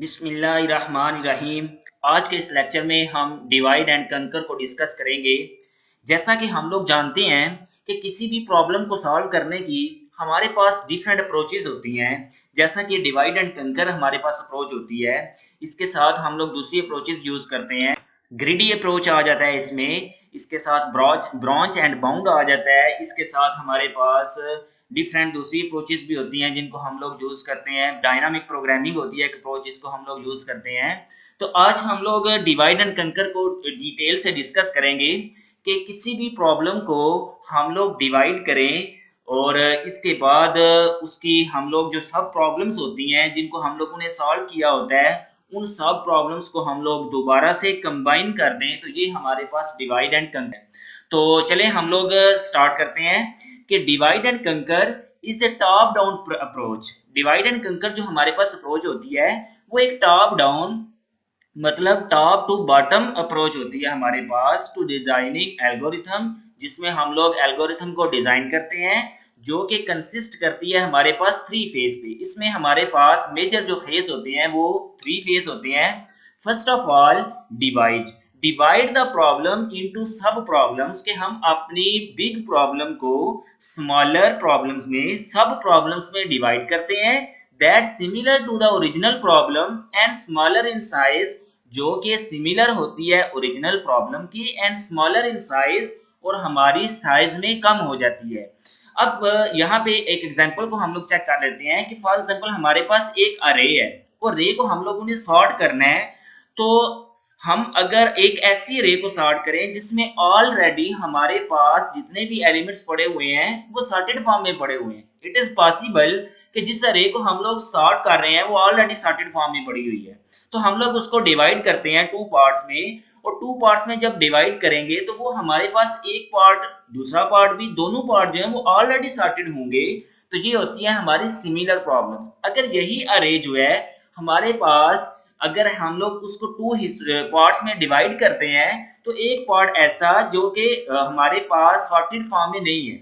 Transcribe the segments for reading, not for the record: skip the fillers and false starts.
बिस्मिल्लाहिर्रहमानिर्रहीम। आज के इस लेक्चर में हम डिवाइड एंड कंकर को डिस्कस करेंगे। जैसा कि हम लोग जानते हैं कि किसी भी प्रॉब्लम को सॉल्व करने की हमारे पास डिफरेंट अप्रोचेज होती हैं। जैसा कि डिवाइड एंड कंकर हमारे पास अप्रोच होती है, इसके साथ हम लोग दूसरी अप्रोचेज यूज करते हैं। ग्रिडी अप्रोच आ जाता है इसमें, इसके साथ ब्रांच एंड बाउंड आ जाता है। इसके साथ हमारे पास डिफरेंट दूसरी अप्रोचेस भी होती हैं जिनको हम लोग यूज करते हैं। डायनामिक प्रोग्रामिंग होती है एक अप्रोच जिसको हम लोग यूज करते हैं। तो आज हम लोग डिवाइड एंड कंकर को डिटेल से डिस्कस करेंगे कि किसी भी प्रॉब्लम को हम लोग डिवाइड करें और इसके बाद उसकी हम लोग जो सब प्रॉब्लम्स होती हैं जिनको हम लोगों ने सॉल्व किया होता है, उन सब प्रॉब्लम्स को हम लोग दोबारा से कंबाइन कर दें, तो ये हमारे पास डिवाइड एंड कंकर है। तो चले हम लोग स्टार्ट करते हैं कि डिवाइड एंड कंकर is a top down approach. Divide and कंकर जो हमारे पास अप्रोच होती है वो एक टॉप डाउन मतलब टॉप टू बॉटम अप्रोच होती है हमारे पास टू डिजाइनिंग एल्गोरिथम, जिसमें हम लोग एल्गोरिथम को डिजाइन करते हैं जो कि कंसिस्ट करती है हमारे पास थ्री फेज पे। इसमें हमारे पास मेजर जो फेज होते हैं वो थ्री फेज होते हैं। First of all divide the problem into sub problems, के हम अपनी बिग प्रॉब्लम को स्मॉलर प्रॉब्लम्स में सब प्रॉब्लम्स में डिवाइड करते हैं that similar to the original problem and smaller in size, जो कि सिमिलर होती है ओरिजिनल प्रॉब्लम की एंड स्मॉलर इन साइज, और हमारी साइज में कम हो जाती है। अब यहाँ पे एक एग्जांपल को हम लोग चेक कर लेते हैं कि फॉर एग्जांपल हमारे पास एक अरे है और रे को हम लोगों ने सॉर्ट करना है। तो हम अगर एक ऐसी अरे को सॉर्ट करें जिसमें ऑलरेडी हमारे पास जितने भी एलिमेंट्स पड़े हुए हैं वो सॉर्टेड फॉर्म में पड़े हुए हैं, इट इज पॉसिबल कि जिस अरे को हम लोग सॉर्ट कर रहे हैं वो ऑलरेडी सॉर्टेड फॉर्म में पड़ी हुई है। तो हम लोग उसको डिवाइड करते हैं टू पार्ट्स में, और टू पार्ट्स में जब डिवाइड करेंगे तो वो हमारे पास एक पार्ट दूसरा पार्ट भी दोनों पार्ट जो है वो ऑलरेडी सॉर्टेड होंगे। तो ये होती है हमारी सिमिलर प्रॉब्लम। अगर यही अरे जो है हमारे पास, अगर हम लोग उसको टू पार्ट्स में डिवाइड करते हैं तो एक पार्ट ऐसा जो कि हमारे पास सॉर्टेड फॉर्म में नहीं है,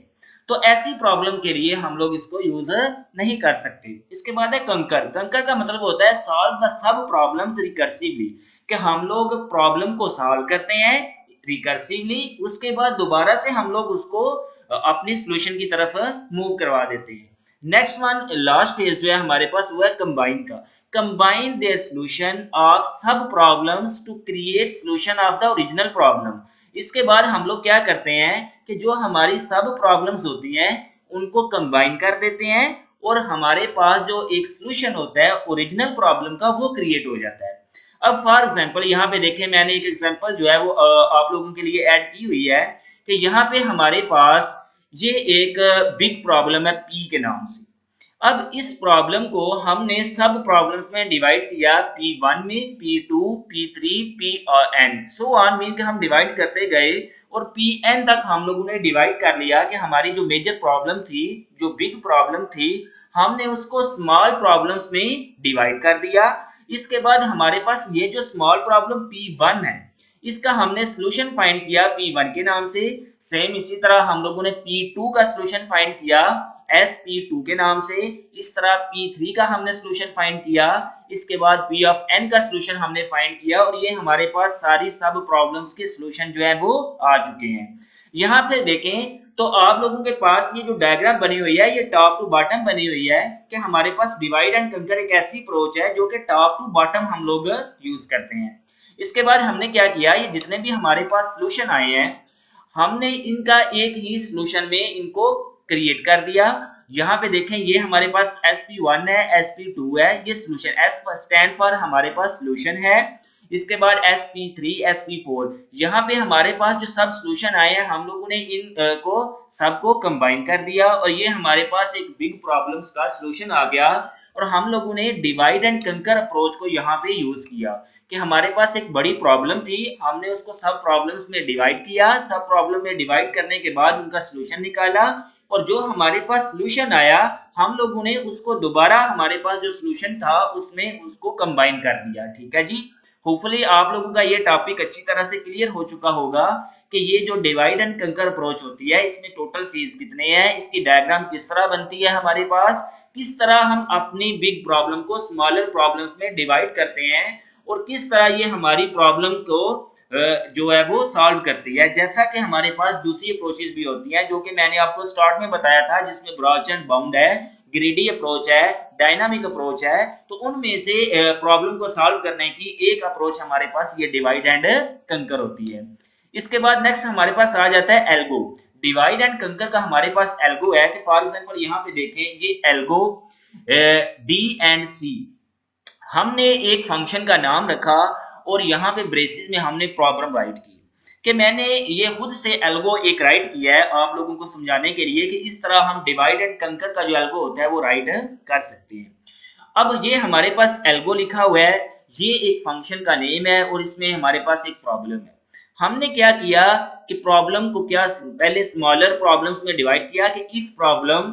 तो ऐसी प्रॉब्लम के लिए हम लोग इसको यूज नहीं कर सकते। इसके बाद है कंकर। कंकर का मतलब होता है solve the sub problems recursively, कि हम लोग प्रॉब्लम को सॉल्व करते हैं रिकर्सिवली, उसके बाद दोबारा से हम लोग उसको अपनी सॉल्यूशन की तरफ मूव करवा देते हैं। नेक्स्ट वन लास्ट फेज जो है हमारे पास वो है कंबाइन का। Combine their solution of sub problems to create solution of the original problem. इसके बाद हम लोग क्या करते हैं कि जो हमारी सब प्रॉब्लम्स होती हैं उनको कंबाइन कर देते हैं और हमारे पास जो एक सॉल्यूशन होता है ओरिजिनल प्रॉब्लम का वो क्रिएट हो जाता है। अब फॉर एग्जांपल यहाँ पे देखें, मैंने एक एग्जांपल जो है वो आप लोगों के लिए ऐड की हुई है कि यहाँ पे हमारे पास ये एक बिग प्रॉब्लम है पी के नाम से। अब इस प्रॉब्लम को हमने सब प्रॉब्लम्स में डिवाइड किया P1 में, P2, P3, Pn so on mean के हम डिवाइड करते गए और Pn तक हम लोगों ने डिवाइड कर लिया कि हमारी जो मेजर प्रॉब्लम थी, जो बिग प्रॉब्लम थी, हमने उसको स्मॉल प्रॉब्लम्स में डिवाइड कर दिया। इसके बाद हमारे पास ये जो स्मॉल प्रॉब्लम P1 है इसका हमने सॉल्यूशन फाइंड किया P1 के नाम से। सेम इसी तरह हम लोगों ने P2 का सॉल्यूशन फाइंड किया SP2 के नाम से। इस तरह P3 का हमने सॉल्यूशन फाइंड किया। इसके बाद P ऑफ n का सॉल्यूशन हमने फाइंड किया और ये हमारे पास सारी सब प्रॉब्लम्स के सॉल्यूशन जो है वो आ चुके हैं। यहाँ से देखें तो आप लोगों के पास ये जो डायग्राम बनी हुई है ये टॉप टू बॉटम बनी हुई है कि हमारे पास डिवाइड एंड कंकर एक ऐसी अप्रोच है जो कि टॉप टू बॉटम हम लोग यूज करते हैं। इसके बाद हमने क्या किया, ये जितने भी हमारे पास सॉल्यूशन आए हैं हमने इनका एक ही सॉल्यूशन में इनको क्रिएट कर दिया। यहाँ पे देखें ये हमारे पास sp1 है, sp2 है, ये सॉल्यूशन s स्टैंड फॉर हमारे पास सॉल्यूशन है। इसके बाद sp3 sp4, यहाँ पे हमारे पास जो सब सॉल्यूशन आए हैं हम लोगों ने इन को सबको कंबाइन कर दिया और ये हमारे पास एक बिग प्रॉब्लम्स का सॉल्यूशन आ गया। और हम लोगों ने डिवाइड एंड कंकर अप्रोच को यहाँ पे यूज किया कि हमारे पास एक बड़ी प्रॉब्लम थी, हमने उसको सब प्रॉब्लम्स में डिवाइड किया, सब प्रॉब्लम में डिवाइड करने के बाद उनका सॉल्यूशन निकाला और जो हमारे पास सॉल्यूशन आया हम लोगों ने उसको दोबारा हमारे पास जो सॉल्यूशन था उसमें उसको कंबाइन कर दिया। ठीक है जी, होपफुली आप लोगों का ये टॉपिक अच्छी तरह से क्लियर हो चुका होगा कि ये जो डिवाइड एंड कंकर अप्रोच होती है इसमें टोटल फेज कितने हैं, इसकी डायग्राम किस तरह बनती है हमारे पास, किस तरह हम अपनी बिग प्रॉब्लम को स्मॉलर प्रॉब्लम्स में डिवाइड करते हैं और किस तरह ये हमारी प्रॉब्लम को जो है वो सॉल्व करती है। जैसा कि हमारे पास दूसरी अप्रोचेस भी होती हैं जो कि मैंने आपको स्टार्ट में बताया था, जिसमें ब्रॉच एंड बाउंड है, ग्रीडी अप्रोच है, डायनामिक अप्रोच है। तो उनमें से प्रॉब्लम को सॉल्व करने की एक अप्रोच हमारे पास ये डिवाइड एंड कंकर होती है। इसके बाद नेक्स्ट हमारे पास आ जाता है एल्गो। डिवाइड एंड कंकर का हमारे पास एल्गो है कि फॉर एग्जांपल यहाँ पे देखें, ये एल्गो डी एंड सी, हमने एक फंक्शन का नाम रखा और यहाँ पे ब्रेसिस में हमने प्रॉब्लम राइट की कि मैंने ये खुद से एल्गो एक राइट किया है आप लोगों को समझाने के लिए कि इस तरह हम डिवाइड एंड कंकर का जो एल्गो होता है वो राइट कर सकते हैं। अब ये हमारे पास एल्गो लिखा हुआ है, ये एक फंक्शन का नेम है और इसमें हमारे पास एक प्रॉब्लम है। हमने क्या किया कि प्रॉब्लम को क्या पहले स्मॉलर प्रॉब्लम्स में डिवाइड किया कि if problem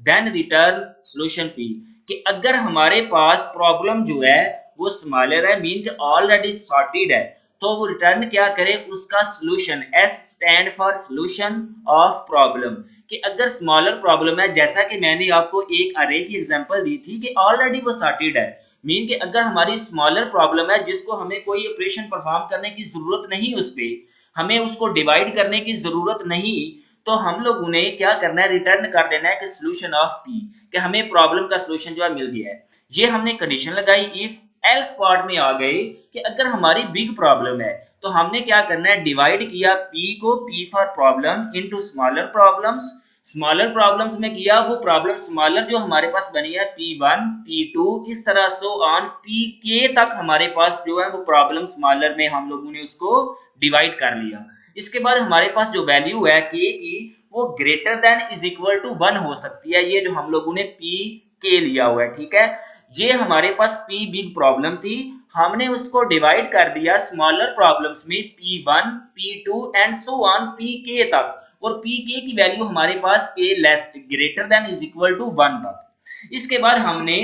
then return solution P, कि अगर हमारे पास प्रॉब्लम जो है वो स्मॉलर है मीन कि ऑलरेडी सॉर्टेड है, तो वो रिटर्न क्या करे, उसका solution, S stand for solution of problem, कि अगर स्मॉलर प्रॉब्लम है, जैसा कि मैंने आपको एक अरे की एग्जांपल दी थी कि ऑलरेडी वो सॉर्टेड है, मीन कि अगर हमारी स्मॉलर प्रॉब्लम है जिसको हमें कोई ऑपरेशन परफॉर्म करने की जरूरत नहीं, उस पे हमें उसको डिवाइड करने की जरूरत नहीं, तो हम लोग उन्हें क्या करना है, रिटर्न कर देना है कि सॉल्यूशन ऑफ पी, कि हमें प्रॉब्लम का सॉल्यूशन जो है मिल गया है। ये हमने कंडीशन लगाई। इफ एल्स पार्ट में आ गए कि अगर हमारी बिग प्रॉब्लम है तो हमने क्या करना है, डिवाइड किया पी को, P for problem, into smaller problems. Smaller problems में किया वो प्रॉब्लम स्मॉलर जो हमारे पास बनी है P1 P2 इस तरह सो ऑन Pk तक हमारे पास जो है वो प्रॉब्लम स्मॉलर में हम लोगों ने उसको डिवाइड कर लिया। इसके बाद हमारे पास जो वैल्यू है k की वो greater than is equal to 1 हो सकती है, ये जो हम लोगों ने Pk लिया हुआ है, ठीक है। ये हमारे पास P बिग प्रॉब्लम थी, हमने उसको डिवाइड कर दिया स्मॉलर प्रॉब्लम्स में P1 P2 and so on Pk तक, और Pk की वैल्यू हमारे पास k less greater than is equal to 1 तक। इसके बाद हमने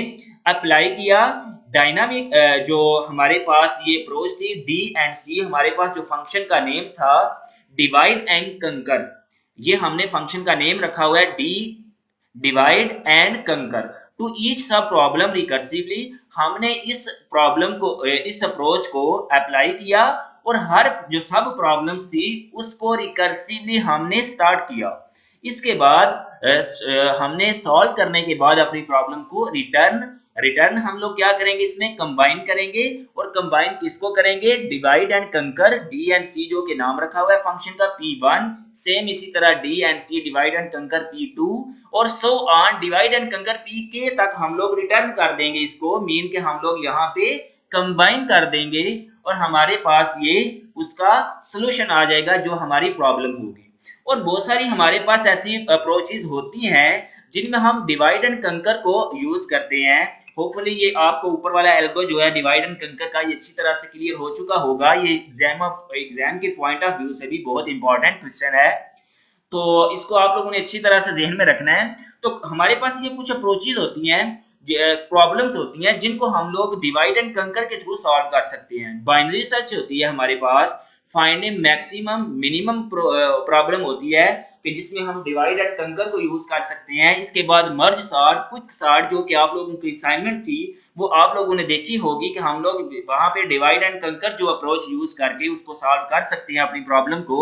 अप्लाई किया डायनामिक, जो हमारे पास ये अप्रोच थी डी एंड सी, हमारे पास जो फंक्शन का नेम था डिवाइड एंड कंकर, ये हमने फंक्शन का नेम रखा हुआ है डी डिवाइड एंड कंकर टू ईच सब प्रॉब्लम रिकर्सिवली। हमने इस प्रॉब्लम को, इस अप्रोच को अप्लाई किया और हर जो सब प्रॉब्लम्स थी उसको रिकर्सिवली हमने स्टार्ट किया। इसके बाद हमने सॉल्व करने के बाद अपनी प्रॉब्लम को रिटर्न हम लोग क्या करेंगे, इसमें कंबाइन करेंगे, और कंबाइन किसको करेंगे, डिवाइड एंड कंकर डी एंड सी जो के नाम रखा हुआ है फंक्शन का P1, सेम इसी तरह D and C divide and conquer P2 और so on divide and conquer Pk तक हम लोग रिटर्न कर देंगे इसको, मीन के हम लोग यहाँ पे कंबाइन कर देंगे और हमारे पास ये उसका सॉल्यूशन आ जाएगा जो हमारी प्रॉब्लम होगी। और बहुत सारी हमारे पास ऐसी अप्रोचेस होती हैं जिनमें हम डिवाइड एंड कंकर को यूज करते हैं। होपफुली ये आपको ऊपर वाला एल्गो जो है डिवाइड एंड कंकर का ये अच्छी तरह से क्लियर हो चुका होगा। ये एग्जाम के पॉइंट ऑफ व्यू से भी बहुत इंपॉर्टेंट क्वेश्चन है, तो इसको आप लोगों ने अच्छी तरह से ज़हन में रखना है। तो हमारे पास ये कुछ अप्रोचेज होती हैं, प्रॉब्लम्स होती हैं जिनको हम लोग डिवाइड एंड कंकर के थ्रू सॉल्व कर सकते हैं। बाइनरी सर्च होती है हमारे पास, फाइंडिंग मैक्सिमम मिनिमम प्रॉब्लम होती है कि जिसमें हम डिवाइड एंड कंकर को यूज कर सकते हैं। इसके बाद मर्ज सॉर्ट, क्विक सॉर्ट जो कि आप लोगों की असाइनमेंट थी वो आप लोगों ने देखी होगी कि हम लोग वहां पे डिवाइड एंड कंकर जो अप्रोच यूज करके उसको सॉल्व कर सकते हैं अपनी प्रॉब्लम को।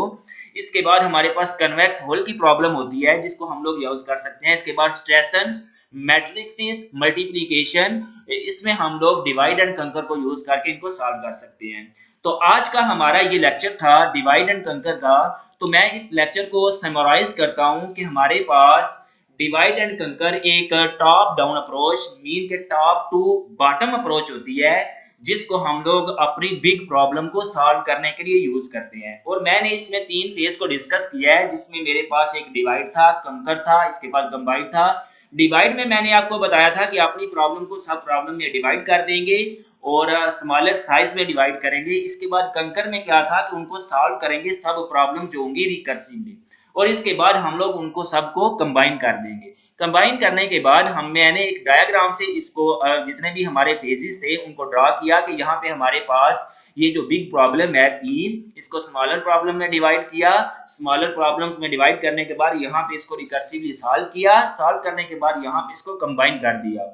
इसके बाद हमारे पास कन्वेक्स होल की प्रॉब्लम होती है जिसको हम लोग यूज कर सकते हैं। इसके बाद स्ट्रेसेंस, मैट्रिक्सिस, मल्टीप्लिकेशन, इसमें हम लोग डिवाइड एंड कंकर को यूज करके इनको सॉल्व कर सकते हैं। तो आज का हमारा ये लेक्चर था डिवाइड एंड कंकर का। तो मैं इस लेक्चर को समराइज करता हूं कि हमारे पास डिवाइड एंड कंकर एक टॉप डाउन अप्रोच मीन के टॉप टू बॉटम अप्रोच होती है जिसको हम लोग अपनी बिग प्रॉब्लम को सॉल्व करने के लिए यूज करते हैं। और मैंने इसमें 3 फेज को डिस्कस किया है जिसमें मेरे पास एक डिवाइड था, कंकर था, इसके बाद कंबाइन था। डिवाइड में मैंने आपको बताया था कि अपनी प्रॉब्लम को सब प्रॉब्लम में डिवाइड कर देंगे और स्मॉलर साइज में डिवाइड करेंगे। इसके बाद कंकर में क्या था कि उनको सॉल्व करेंगे सब प्रॉब्लम जो होंगी रिकर्सिवली, और इसके बाद हम लोग उनको सबको कंबाइन कर देंगे। कंबाइन करने के बाद मैंने एक डायग्राम से इसको जितने भी हमारे फेजेस थे उनको ड्रा किया कि यहाँ पे हमारे पास ये जो बिग प्रॉब्लम है 3, इसको स्मॉलर प्रॉब्लम में डिवाइड किया, स्मॉलर प्रॉब्लम्स में डिवाइड करने के बाद यहाँ पे इसको रिकर्सिवली सॉल्व किया, सॉल्व करने के बाद यहाँ पे इसको कंबाइन कर दिया।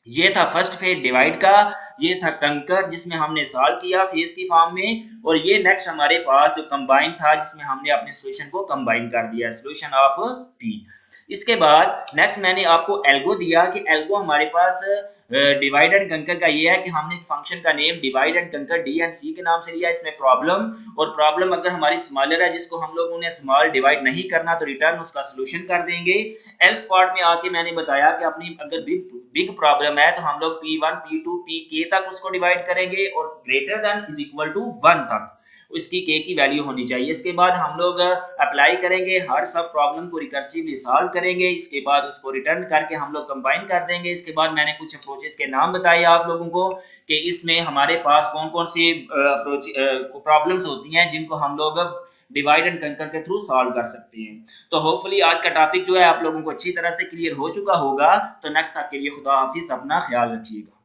ये था फर्स्ट फेज डिवाइड का, ये था कंकर जिसमें हमने सॉल्व किया फेज की फॉर्म में, और ये नेक्स्ट हमारे पास जो कंबाइन था जिसमें हमने अपने सॉल्यूशन को कंबाइन कर दिया, सॉल्यूशन ऑफ पी। इसके बाद नेक्स्ट मैंने आपको एल्गो दिया कि एल्गो हमारे पास डिवाइड एंड कंकर का ये है कि हमने फंक्शन का नेम डिवाइड एंड कंकर डी एंड सी के नाम से लिया, इसमें प्रॉब्लम, और प्रॉब्लम अगर हमारी स्मॉलर है जिसको हम लोगों ने स्मॉल डिवाइड नहीं करना तो रिटर्न उसका सॉल्यूशन कर देंगे। एल्स पार्ट में आके मैंने बताया कि अपनी अगर बिग प्रॉब्लम है तो हम लोग P1 P2 Pk तक उसको डिवाइड करेंगे और greater than is equal to 1 तक उसकी k की वैल्यू होनी चाहिए। इसके बाद हम लोग अप्लाई करेंगे, हर सब प्रॉब्लम को रिकर्सिवली सॉल्व करेंगे, इसके बाद उसको रिटर्न करके हम लोग कंबाइन कर देंगे। इसके बाद मैंने कुछ अप्रोचेस के नाम बताए आप लोगों को कि इसमें हमारे पास कौन कौन सी प्रॉब्लम्स होती हैं जिनको हम लोग डिवाइड एंड कंकर के थ्रू सॉल्व कर सकते हैं। तो होपफुली आज का टॉपिक जो है आप लोगों को अच्छी तरह से क्लियर हो चुका होगा। तो नेक्स्ट आपके लिए खुदा हाफिज, अपना ख्याल रखिएगा।